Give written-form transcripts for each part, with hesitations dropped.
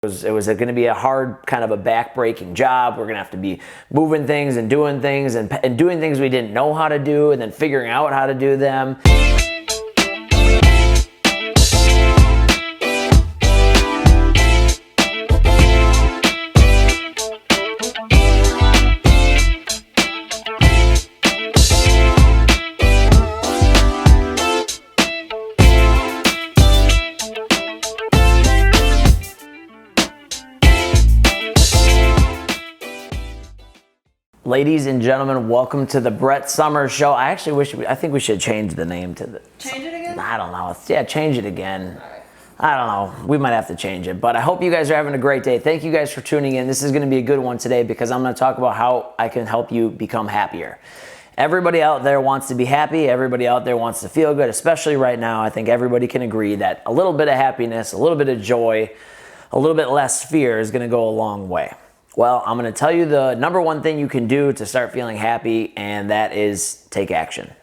It was going to be a hard, kind of a back-breaking job. We're going to have to be moving things and doing things and doing things we didn't know how to do and then figuring out how to do them. Ladies and gentlemen, welcome to the Brett Summers Show. I think we should change the name to the... Change it again? I don't know. Yeah, change it again. All right. I don't know. We might have to change it. But I hope you guys are having a great day. Thank you guys for tuning in. This is going to be a good one today because I'm going to talk about how I can help you become happier. Everybody out there wants to be happy. Everybody out there wants to feel good, especially right now. I think everybody can agree that a little bit of happiness, a little bit of joy, a little bit less fear is going to go a long way. Well, I'm going to tell you the number one thing you can do to start feeling happy, and that is take action.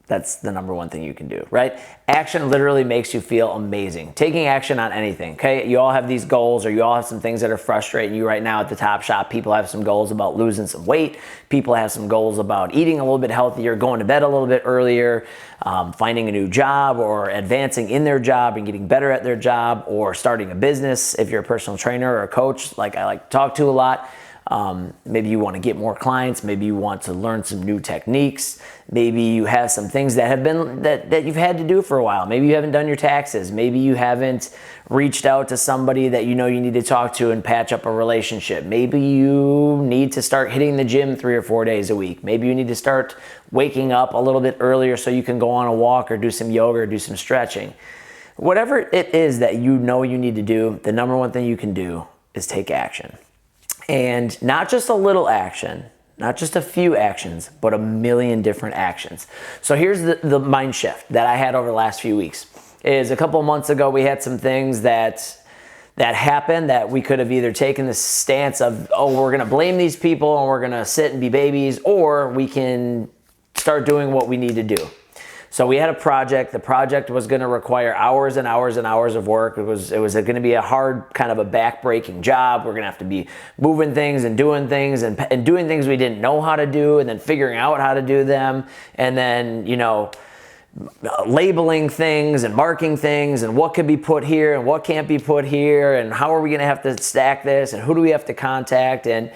That's the number one thing you can do, right? Action literally makes you feel amazing. Taking action on anything, okay? You all have these goals, or you all have some things that are frustrating you right now at the Top Shop. People have some goals about losing some weight. People have some goals about eating a little bit healthier, going to bed a little bit earlier, finding a new job, or advancing in their job and getting better at their job, or starting a business if you're a personal trainer or a coach like I like to talk to a lot. Maybe you want to get more clients. Maybe you want to learn some new techniques. Maybe you have some things that have been that you've had to do for a while. Maybe you haven't done your taxes. Maybe you haven't reached out to somebody that you know you need to talk to and patch up a relationship. Maybe you need to start hitting the gym 3 or 4 days a week. Maybe you need to start waking up a little bit earlier so you can go on a walk or do some yoga or do some stretching. Whatever it is that you know you need to do, the number one thing you can do is take action. And not just a little action, not just a few actions, but a million different actions. So here's the mind shift that I had over the last few weeks. Is a couple of months ago, we had some things that happened that we could have either taken the stance of, oh, we're going to blame these people and we're going to sit and be babies, or we can start doing what we need to do. So we had a project. The project was going to require hours and hours and hours of work. It was going to be a hard, kind of a back-breaking job. We're going to have to be moving things and doing things and doing things we didn't know how to do, and then figuring out how to do them, and then, you know, labeling things and marking things and what can be put here and what can't be put here, and how are we going to have to stack this, and who do we have to contact, and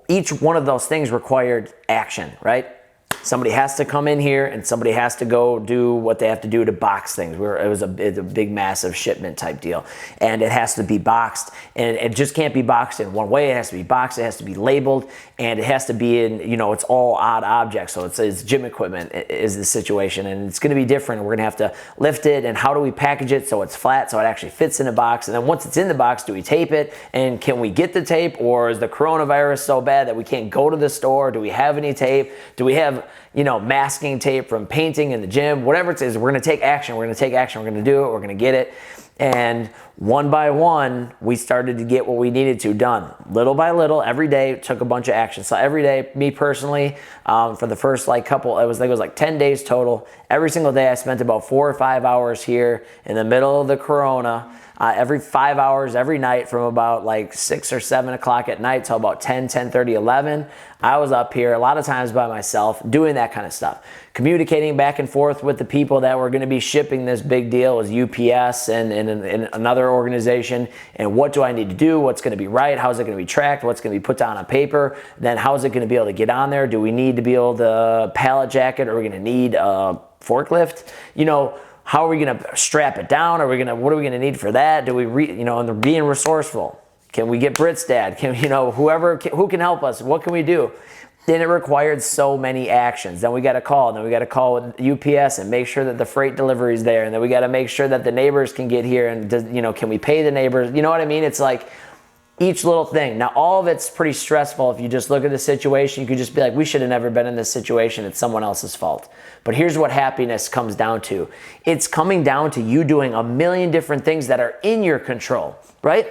each one of those things required action, right? Somebody has to come in here and somebody has to go do what they have to do to box things. It was a big, massive shipment type deal. And it has to be boxed. And it just can't be boxed in one way. It has to be boxed. It has to be labeled. And it has to be in, you know, it's all odd objects. So it's gym equipment is the situation. And it's going to be different. We're going to have to lift it. And how do we package it so it's flat so it actually fits in a box? And then once it's in the box, do we tape it? And can we get the tape? Or is the coronavirus so bad that we can't go to the store? Do we have any tape? Do we have, you know, masking tape from painting in the gym? Whatever it is, we're going to take action. We're going to take action. We're going to do it. We're going to get it. And one by one, we started to get what we needed to done. Little by little, every day, took a bunch of action. So every day, me personally, for the first couple, it was like 10 days total. Every single day, I spent about 4 or 5 hours here in the middle of the corona. Every 5 hours, every night, from about like 6 or 7 o'clock at night till about 10, 10:30, 11, I was up here a lot of times by myself doing that kind of stuff. Communicating back and forth with the people that were going to be shipping this big deal. It was UPS and another organization. And what do I need to do? What's going to be right? How's it going to be tracked? What's going to be put down on paper? Then how's it going to be able to get on there? Do we need to be able to pallet jacket? Are we going to need a forklift? You know, how are we going to strap it down? What are we going to need for that? Do we, and they're being resourceful. Can we get Britt's dad? Who can help us? What can we do? Then it required so many actions. Then we got to call. Then we got to call with UPS and make sure that the freight delivery is there. And then we got to make sure that the neighbors can get here. And can we pay the neighbors? You know what I mean? It's like each little thing. Now, all of it's pretty stressful. If you just look at the situation, you could just be like, we should have never been in this situation. It's someone else's fault. But here's what happiness comes down to. It's coming down to you doing a million different things that are in your control, right?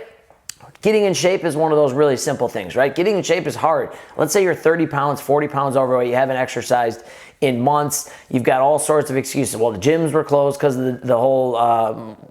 Getting in shape is one of those really simple things, right? Getting in shape is hard. Let's say you're 30 pounds, 40 pounds overweight, you haven't exercised in months, you've got all sorts of excuses. Well, the gyms were closed because of the whole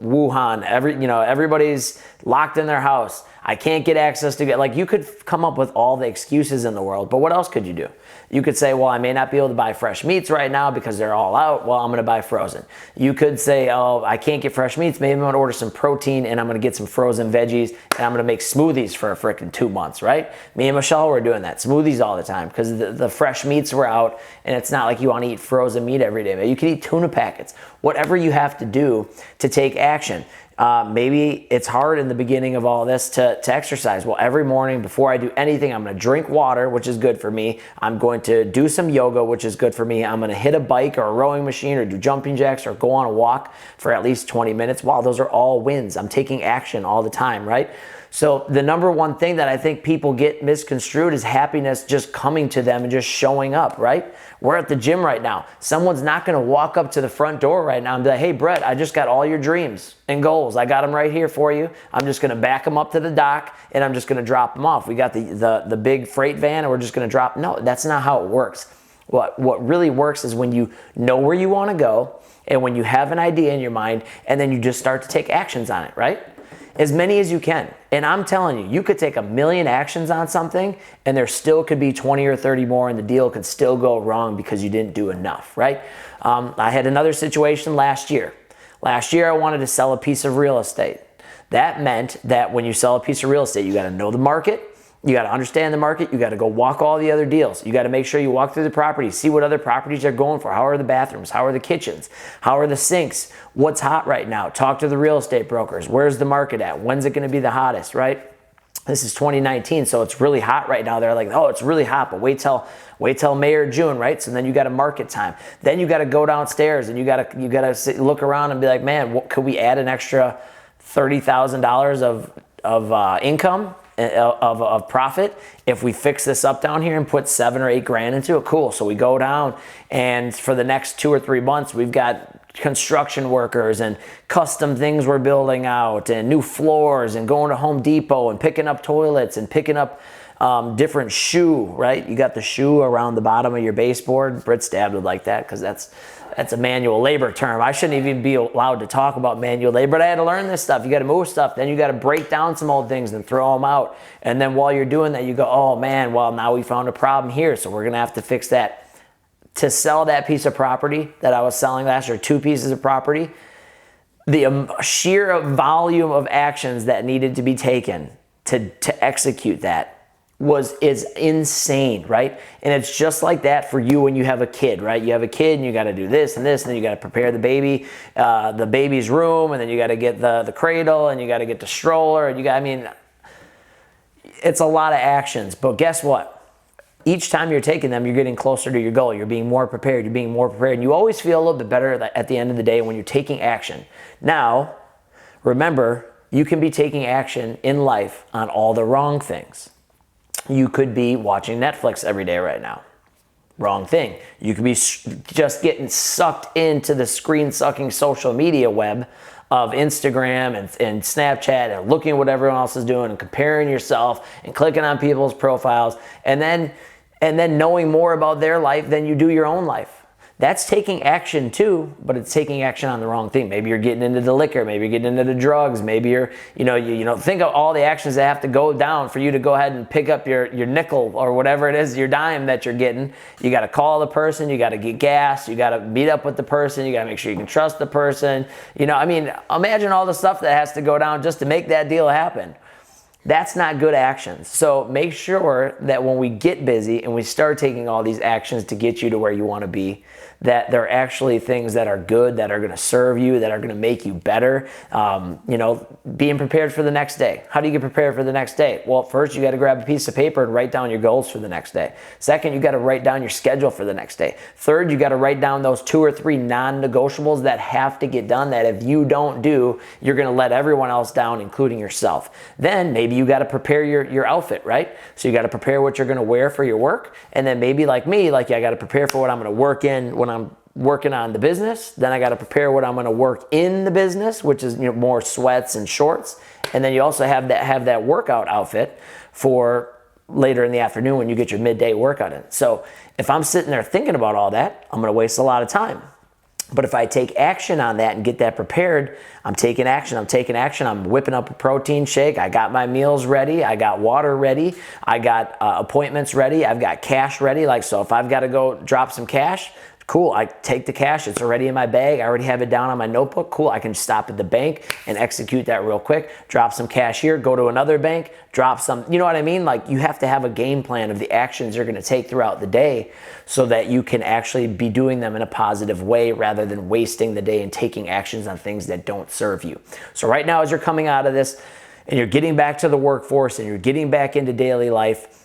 Wuhan, everybody's locked in their house. I can't get access to like, you could come up with all the excuses in the world, but what else could you do? You could say, well, I may not be able to buy fresh meats right now because they're all out. Well, I'm going to buy frozen. You could say, oh, I can't get fresh meats. Maybe I'm going to order some protein and I'm going to get some frozen veggies and I'm going to make smoothies for a freaking 2 months, right? Me and Michelle were doing that, smoothies all the time because the fresh meats were out and it's not like you want to eat frozen meat every day. But you can eat tuna packets, whatever you have to do to take action. Maybe it's hard in the beginning of all this to exercise. Well, every morning before I do anything, I'm going to drink water, which is good for me. I'm going to do some yoga, which is good for me. I'm going to hit a bike or a rowing machine or do jumping jacks or go on a walk for at least 20 minutes. Wow, those are all wins. I'm taking action all the time, right? So the number one thing that I think people get misconstrued is happiness just coming to them and just showing up, right? We're at the gym right now. Someone's not going to walk up to the front door right now and be like, hey, Brett, I just got all your dreams and goals. I got them right here for you. I'm just going to back them up to the dock and I'm just going to drop them off. We got the big freight van and we're just going to drop. No, that's not how it works. What really works is when you know where you want to go and when you have an idea in your mind and then you just start to take actions on it, right? As many as you can. And I'm telling you, you could take 1,000,000 actions on something and there still could be 20 or 30 more and the deal could still go wrong because you didn't do enough, right? I had another situation last year. Last year, I wanted to sell a piece of real estate. That meant that when you sell a piece of real estate, you got to know the market. You got to understand the market. You got to go walk all the other deals. You got to make sure you walk through the properties, see what other properties are going for. How are the bathrooms? How are the kitchens? How are the sinks? What's hot right now? Talk to the real estate brokers. Where's the market at? When's it going to be the hottest, right? This is 2019, so it's really hot right now. They're like, oh, it's really hot, but wait till May or June, right? So then you got a market time. Then you got to go downstairs and you got to look around and be like, man, what could we add an extra $30,000 of income? Of profit if we fix this up down here and put 7 or 8 grand into it. Cool. So we go down and for the next 2 or 3 months we've got construction workers and custom things we're building out and new floors and going to Home Depot and picking up toilets and picking up different shoe, right? You got the shoe around the bottom of your baseboard. Britt's dad would like that because that's a manual labor term. I shouldn't even be allowed to talk about manual labor, but I had to learn this stuff. You got to move stuff. Then you got to break down some old things and throw them out. And then while you're doing that, you go, oh man, well now we found a problem here. So we're going to have to fix that. To sell that piece of property that I was selling last year, 2 pieces of property, the sheer volume of actions that needed to be taken to execute that is insane, right? And it's just like that for you when you have a kid, right? You have a kid and you got to do this and this, and then you got to prepare the baby's room, and then you got to get the cradle, and you got to get the stroller, and it's a lot of actions. But guess what? Each time you're taking them, you're getting closer to your goal. You're being more prepared. You're being more prepared. And you always feel a little bit better at the end of the day when you're taking action. Now, remember, you can be taking action in life on all the wrong things. You could be watching Netflix every day right now. Wrong thing. You could be just getting sucked into the screen-sucking social media web of Instagram and Snapchat and looking at what everyone else is doing and comparing yourself and clicking on people's profiles and then knowing more about their life than you do your own life. That's taking action too, but it's taking action on the wrong thing. Maybe you're getting into the liquor, maybe you're getting into the drugs, maybe you're, think of all the actions that have to go down for you to go ahead and pick up your nickel or whatever it is, your dime that you're getting. You got to call the person, you got to get gas, you got to meet up with the person, you got to make sure you can trust the person. Imagine all the stuff that has to go down just to make that deal happen. That's not good actions. So make sure that when we get busy and we start taking all these actions to get you to where you want to be, that they're actually things that are good, that are going to serve you, that are going to make you better. Being prepared for the next day. How do you get prepared for the next day? Well, first you got to grab a piece of paper and write down your goals for the next day. Second, you got to write down your schedule for the next day. Third, you got to write down those 2 or 3 non-negotiables that have to get done, that if you don't do, you're going to let everyone else down, including yourself. Then maybe you got to prepare your outfit, right? So you got to prepare what you're going to wear for your work. And then maybe like me, I got to prepare for what I'm going to work in when I'm working on the business. Then I got to prepare what I'm going to work in the business, which is, more sweats and shorts. And then you also have that workout outfit for later in the afternoon when you get your midday workout in. So if I'm sitting there thinking about all that, I'm going to waste a lot of time. But if I take action on that and get that prepared, I'm taking action. I'm whipping up a protein shake. I got my meals ready. I got water ready. I got appointments ready. I've got cash ready. So if I've got to go drop some cash, cool, I take the cash, it's already in my bag, I already have it down on my notebook, cool, I can stop at the bank and execute that real quick, drop some cash here, go to another bank, drop some, you know what I mean? You have to have a game plan of the actions you're gonna take throughout the day so that you can actually be doing them in a positive way rather than wasting the day and taking actions on things that don't serve you. So right now, as you're coming out of this and you're getting back to the workforce and you're getting back into daily life,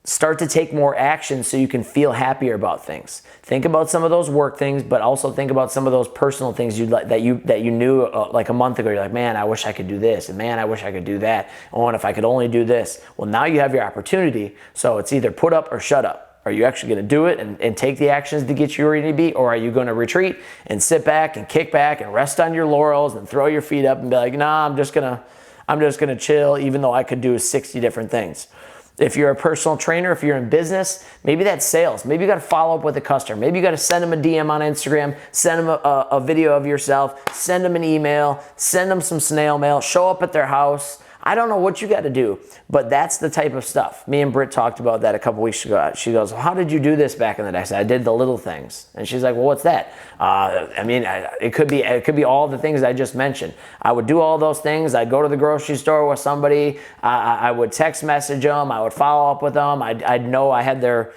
start to take more action so you can feel happier about things. Think about some of those work things, but also think about some of those personal things that you knew like a month ago. You're like, man, I wish I could do this, and man, I wish I could do that. Oh, and if I could only do this. Well, now you have your opportunity. So it's either put up or shut up. Are you actually going to do it and take the actions to get you where you need to be, or are you going to retreat and sit back and kick back and rest on your laurels and throw your feet up and be like, nah, I'm just gonna chill, even though I could do 60 different things. If you're a personal trainer, if you're in business, maybe that's sales. Maybe you got to follow up with a customer. Maybe you got to send them a DM on Instagram, send them a video of yourself, send them an email, send them some snail mail, show up at their house. I don't know what you got to do, but that's the type of stuff. Me and Britt talked about that a couple weeks ago. She goes, well, how did you do this back in the day? I said, I did the little things. And she's like, well, what's that? It could be all the things I just mentioned. I would do all those things. I'd go to the grocery store with somebody. I would text message them. I would follow up with them. I'd know I had their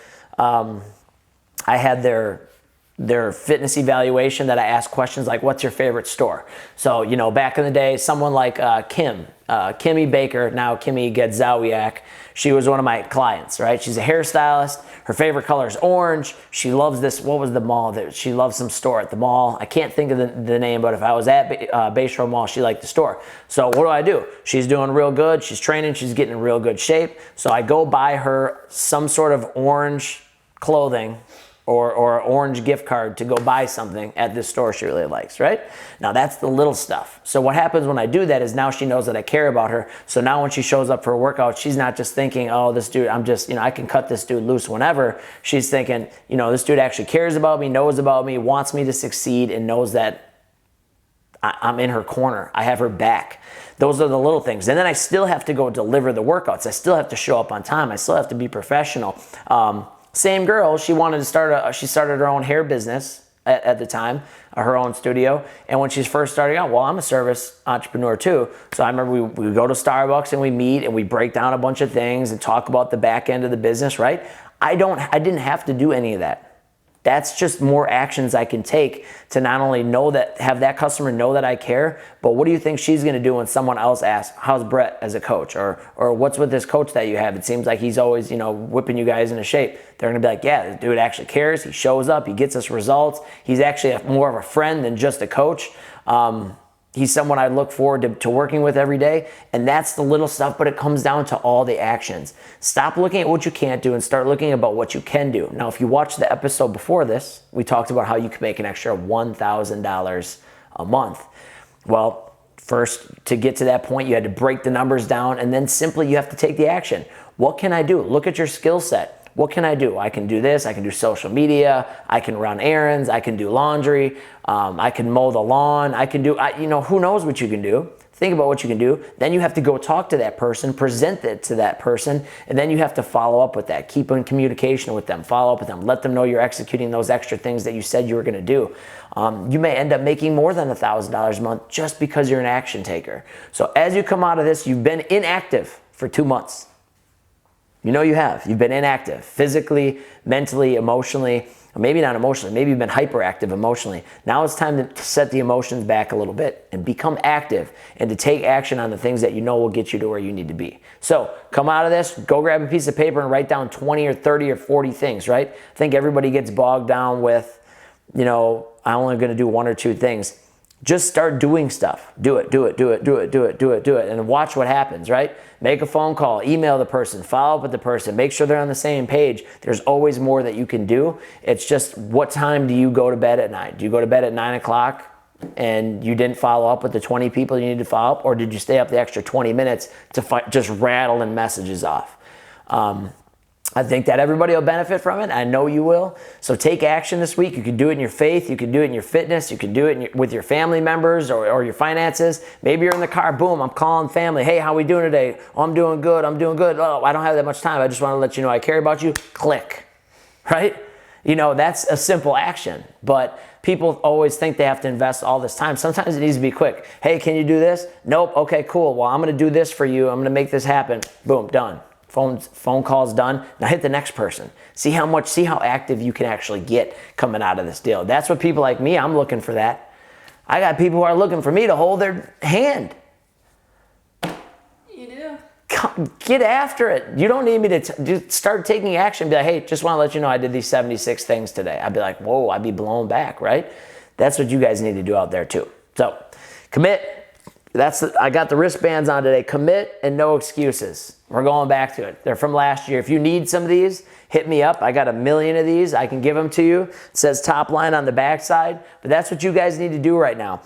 fitness evaluation that I asked questions like, what's your favorite store? So, back in the day, someone like Kimmy Baker, now Kimmy Gedzawiak, she was one of my clients, right? She's a hairstylist. Her favorite color is orange. She loves this, what was the mall that she loves some store at the mall? I can't think of the name, but if I was at Bay Shore Mall, she liked the store. So what do? She's doing real good. She's training. She's getting in real good shape. So I go buy her some sort of orange clothing or an orange gift card to go buy something at this store she really likes, right? Now that's the little stuff. So what happens when I do that is now she knows that I care about her. So now when she shows up for a workout, she's not just thinking, oh, this dude, I can cut this dude loose whenever. She's thinking, this dude actually cares about me, knows about me, wants me to succeed, and knows that I'm in her corner. I have her back. Those are the little things. And then I still have to go deliver the workouts. I still have to show up on time. I still have to be professional. Same girl, she started her own hair business at the time, her own studio. And when she's first starting out, well, I'm a service entrepreneur too. So I remember we go to Starbucks and we meet and we break down a bunch of things and talk about the back end of the business, right? I didn't have to do any of that. That's just more actions I can take to not only have that customer know that I care, but what do you think she's going to do when someone else asks, how's Brett as a coach? Or what's with this coach that you have? It seems like he's always, whipping you guys into shape. They're going to be like, yeah, this dude actually cares. He shows up. He gets us results. He's actually more of a friend than just a coach. He's someone I look forward to working with every day. And that's the little stuff, but it comes down to all the actions. Stop looking at what you can't do and start looking about what you can do. Now, if you watched the episode before this, we talked about how you can make an extra $1,000 a month. Well, first, to get to that point, you had to break the numbers down, and then simply you have to take the action. What can I do? Look at your skill set. What can I do? I can do this. I can do social media. I can run errands. I can do laundry. I can mow the lawn. I can do, who knows what you can do. Think about what you can do. Then you have to go talk to that person, present it to that person, and then you have to follow up with that. Keep in communication with them. Follow up with them. Let them know you're executing those extra things that you said you were going to do. You may end up making more than $1,000 a month just because you're an action taker. So as you come out of this, you've been inactive for 2 months. You have. You've been inactive physically, mentally, emotionally, or maybe not emotionally. Maybe you've been hyperactive emotionally. Now it's time to set the emotions back a little bit and become active and to take action on the things that will get you to where you need to be. So come out of this, go grab a piece of paper and write down 20 or 30 or 40 things, right? I think everybody gets bogged down with, I'm only going to do 1 or 2 things. Just start doing stuff. Do it, do it, do it, do it, do it, do it, do it, and watch what happens, right? Make a phone call, email the person, follow up with the person, make sure they're on the same page. There's always more that you can do. It's just, what time do you go to bed at night? Do you go to bed at 9 o'clock and you didn't follow up with the 20 people you need to follow up, or did you stay up the extra 20 minutes to just rattling messages off? I think that everybody will benefit from it. I know you will. So take action this week. You can do it in your faith. You can do it in your fitness. You can do it with your family members or your finances. Maybe you're in the car. Boom, I'm calling family. Hey, how we doing today? Oh, I'm doing good. I'm doing good. Oh, I don't have that much time. I just want to let you know I care about you. Click. Right? You know, that's a simple action. But people always think they have to invest all this time. Sometimes it needs to be quick. Hey, can you do this? Nope. Okay, cool. Well, I'm going to do this for you. I'm going to make this happen. Boom, done. Phone call's done. Now hit the next person. See how active you can actually get coming out of this deal. That's what people like me, I'm looking for that. I got people who are looking for me to hold their hand. You do. Get after it. You don't need me to start taking action. Be like, hey, just want to let you know I did these 76 things today. I'd be like, whoa, I'd be blown back, right? That's what you guys need to do out there too. So commit. I got the wristbands on today. Commit and no excuses. We're going back to it. They're from last year. If you need some of these, hit me up. I got 1 million of these. I can give them to you. It says top line on the back side. But that's what you guys need to do right now.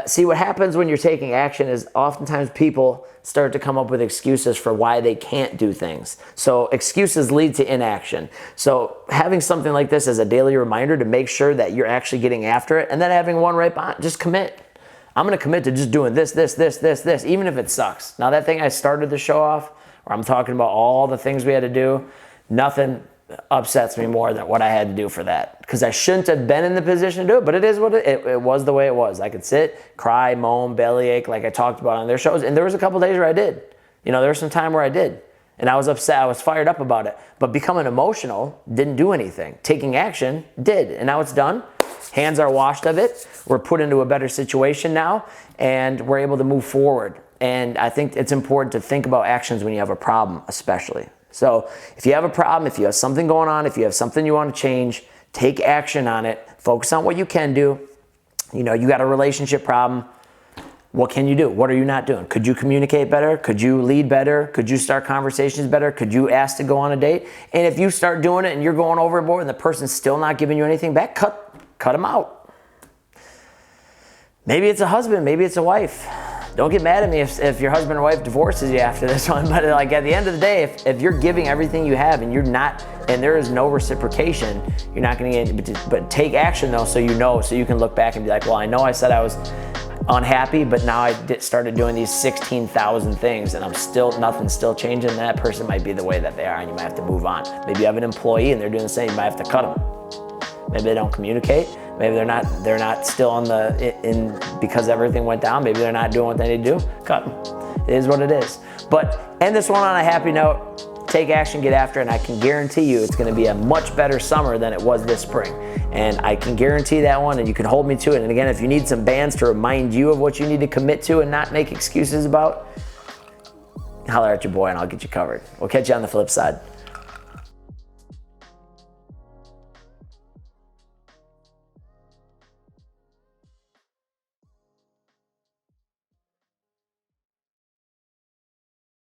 See, what happens when you're taking action is oftentimes people start to come up with excuses for why they can't do things. So excuses lead to inaction. So having something like this as a daily reminder to make sure that you're actually getting after it, and then having one right behind, just commit. I'm going to commit to just doing this, even if it sucks. Now that thing I started the show off, where I'm talking about all the things we had to do, nothing upsets me more than what I had to do for that. Because I shouldn't have been in the position to do it, but it is what it was the way it was. I could sit, cry, moan, bellyache, like I talked about on their shows. And there was a couple days where I did. You know, there was some time where I did. And I was upset. I was fired up about it. But becoming emotional didn't do anything. Taking action did. And now it's done. Hands are washed of it. We're put into a better situation now, and we're able to move forward. And I think it's important to think about actions when you have a problem, especially. So if you have a problem, if you have something going on, if you have something you want to change, take action on it. Focus on what you can do. You know, you got a relationship problem. What can you do? What are you not doing? Could you communicate better? Could you lead better? Could you start conversations better? Could you ask to go on a date? And if you start doing it and you're going overboard and the person's still not giving you anything back, cut them out. Maybe it's a husband, maybe it's a wife. Don't get mad at me if your husband or wife divorces you after this one, but like at the end of the day, if you're giving everything you have and you're not, and there is no reciprocation, you're not going to get, but take action though, so you know, so you can look back and be like, well, I know I said I was unhappy, but now I started doing these 16,000 things and nothing's still changing. That person might be the way that they are and you might have to move on. Maybe you have an employee and they're doing the same, you might have to cut them. Maybe they don't communicate. Maybe they're not still because everything went down. Maybe they're not doing what they need to do. Cut them. It is what it is. But end this one on a happy note. Take action, get after it, and I can guarantee you it's going to be a much better summer than it was this spring. And I can guarantee that one, and you can hold me to it. And again, if you need some bands to remind you of what you need to commit to and not make excuses about, holler at your boy and I'll get you covered. We'll catch you on the flip side.